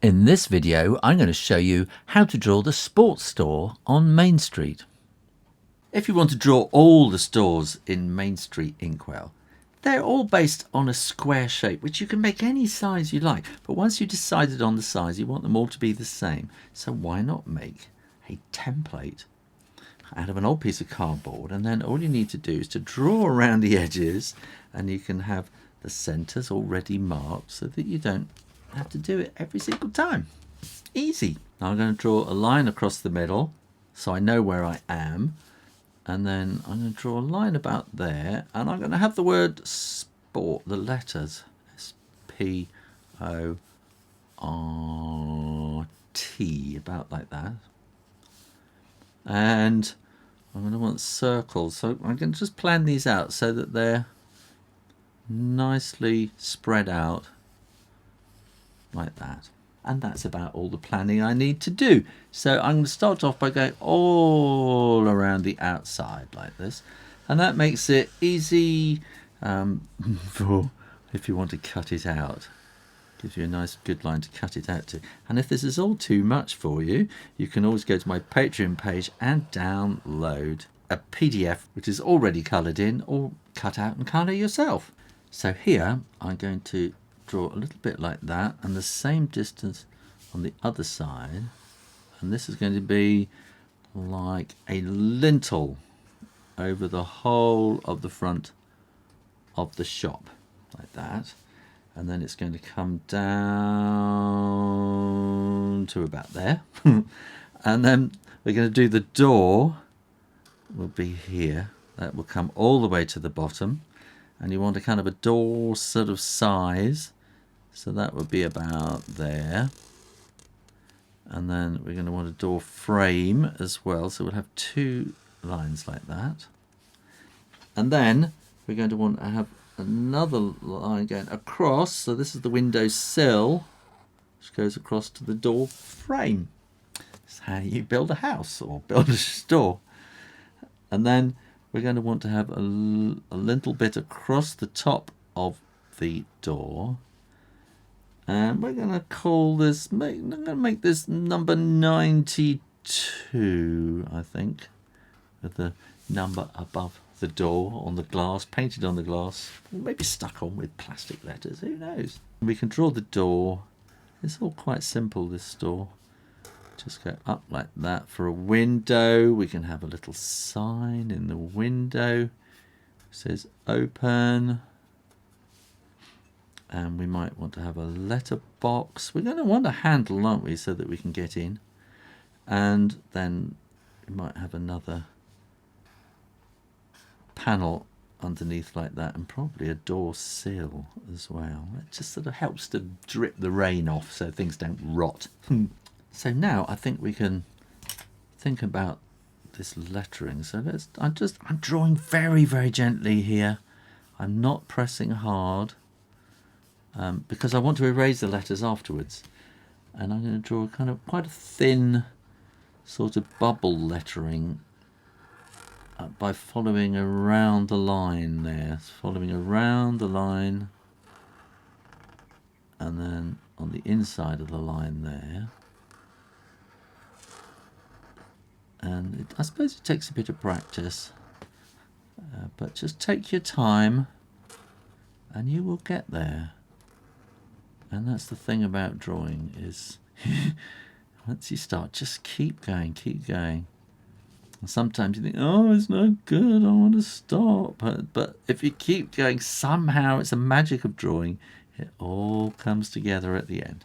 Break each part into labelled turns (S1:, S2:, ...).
S1: In this video, I'm going to show you how to draw the sports store on Main Street. If you want to draw all the stores in Main Street Inkwell, they're all based on a square shape, which you can make any size you like. But once you've decided on the size, you want them all to be the same. So why not make a template out of an old piece of cardboard, and then all you need to do is to draw around the edges, and you can have the centers already marked so that you don't have to do it every single time. Easy. Now I'm going to draw a line across the middle so I know where I am, and then I'm going to draw a line about there, and I'm going to have the word sport, the letters S-P-O-R-T, about like that. And I'm going to want circles, so I'm going to just plan these out so that they're nicely spread out like that. And that's about all the planning I need to do. So I'm going to start off by going all around the outside like this, and that makes it easy for if you want to cut it out. Gives you a nice good line to cut it out to. And if this is all too much for you, you can always go to my Patreon page and download a PDF which is already coloured in, or cut out and colour yourself. So here I'm going to draw a little bit like that, and the same distance on the other side, and this is going to be like a lintel over the whole of the front of the shop like that, and then it's going to come down to about there. And then we're going to do the door will be here, that will come all the way to the bottom, and you want a kind of a door sort of size. So that would be about there. And then we're going to want a door frame as well. So we'll have two lines like that. And then we're going to want to have another line going across. So this is the window sill, which goes across to the door frame. That's how you build a house or build a store. And then we're going to want to have a little bit across the top of the door. And we're going to call this, I'm going to make this number 92, I think, with the number above the door on the glass, painted on the glass, or maybe stuck on with plastic letters, who knows. We can draw the door. It's all quite simple, this store. Just go up like that for a window. We can have a little sign in the window. It says open. And we might want to have a letter box. We're going to want a handle, aren't we, so that we can get in. And then we might have another panel underneath like that, and probably a door sill as well. It just sort of helps to drip the rain off so things don't rot. So now I think we can think about this lettering. So I'm drawing very, very gently here. I'm not pressing hard. Because I want to erase the letters afterwards, and I'm going to draw kind of quite a thin sort of bubble lettering by following around the line there, following around the line, and then on the inside of the line there. And I suppose it takes a bit of practice, but just take your time and you will get there. And that's the thing about drawing, is once you start, just keep going, keep going. And sometimes you think, oh, it's not good, I want to stop. But if you keep going, somehow it's the magic of drawing. It all comes together at the end.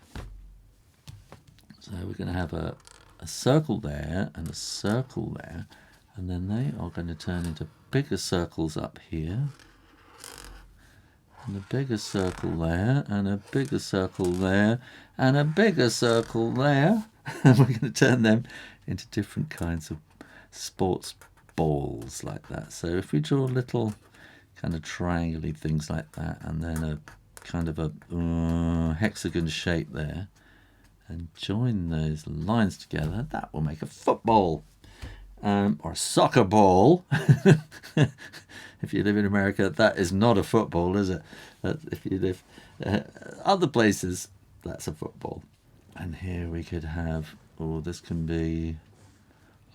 S1: So we're going to have a circle there and a circle there. And then they are going to turn into bigger circles up here. And a bigger circle there, and a bigger circle there, and a bigger circle there. And we're going to turn them into different kinds of sports balls like that. So if we draw little kind of triangle-y things like that, and then a kind of a hexagon shape there, and join those lines together, that will make a football. Or a soccer ball. If you live in America, that is not a football, is it? If you live other places, that's a football. And here we could have, or this can be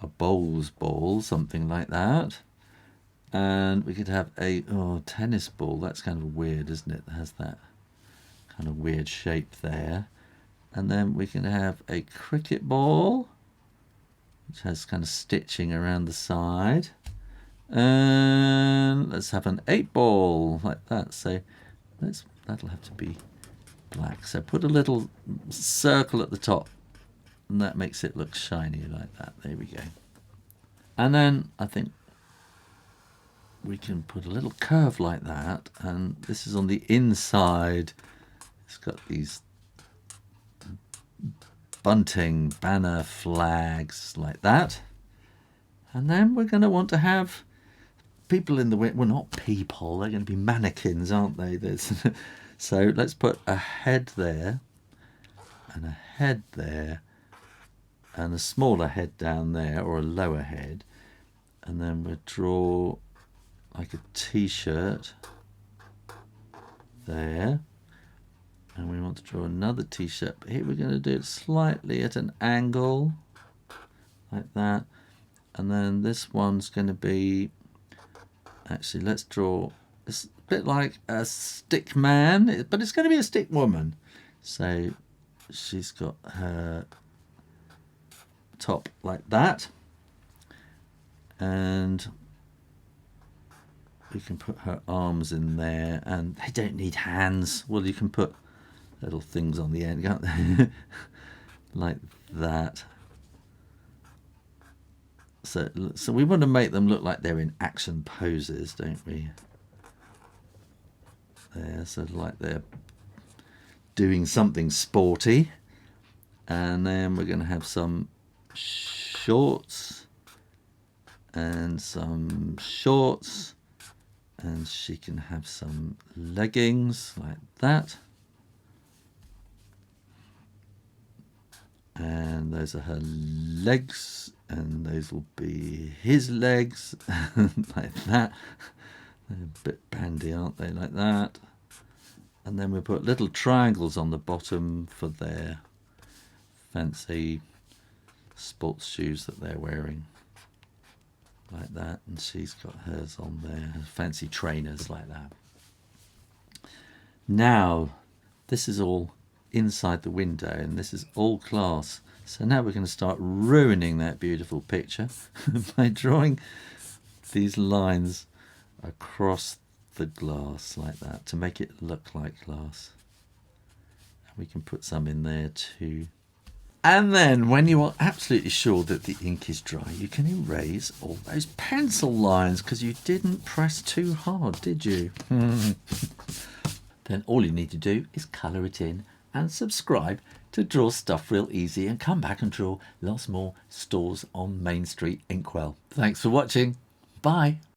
S1: a bowls ball, something like that. And we could have a tennis ball. That's kind of weird, isn't it? It has that kind of weird shape there. And then we can have a cricket ball, which has kind of stitching around the side. And let's have an 8-ball like that. So that'll have to be black. So put a little circle at the top, and that makes it look shiny like that. There we go. And then I think we can put a little curve like that, and this is on the inside. It's got these bunting, banner, flags like that. And then we're going to want to have people in the window. Well, not people, they're going to be mannequins, aren't they? So let's put a head there, and a head there, and a smaller head down there, or a lower head. And then we'll draw like a t-shirt there. And we want to draw another t-shirt, but here we're going to do it slightly at an angle, like that. And then this one's going to be, actually let's draw, it's a bit like a stick man, but it's going to be a stick woman. So she's got her top like that. And we can put her arms in there, and they don't need hands. Well, you can put little things on the end, can't they? Like that. So we want to make them look like they're in action poses, don't we? There, so like they're doing something sporty. And then we're going to have some shorts and some shorts, and she can have some leggings like that. And those are her legs, and those will be his legs, like that. They're a bit bandy, aren't they, like that. And then we put little triangles on the bottom for their fancy sports shoes that they're wearing, like that. And she's got hers on there, fancy trainers like that. Now, this is all inside the window, and this is all glass. So now we're going to start ruining that beautiful picture by drawing these lines across the glass like that to make it look like glass. And we can put some in there too. And then when you are absolutely sure that the ink is dry, you can erase all those pencil lines, because you didn't press too hard, did you? Then all you need to do is colour it in and subscribe to Draw Stuff Real Easy, and come back and draw lots more stores on Main Street, Inkwell. Thanks for watching. Bye.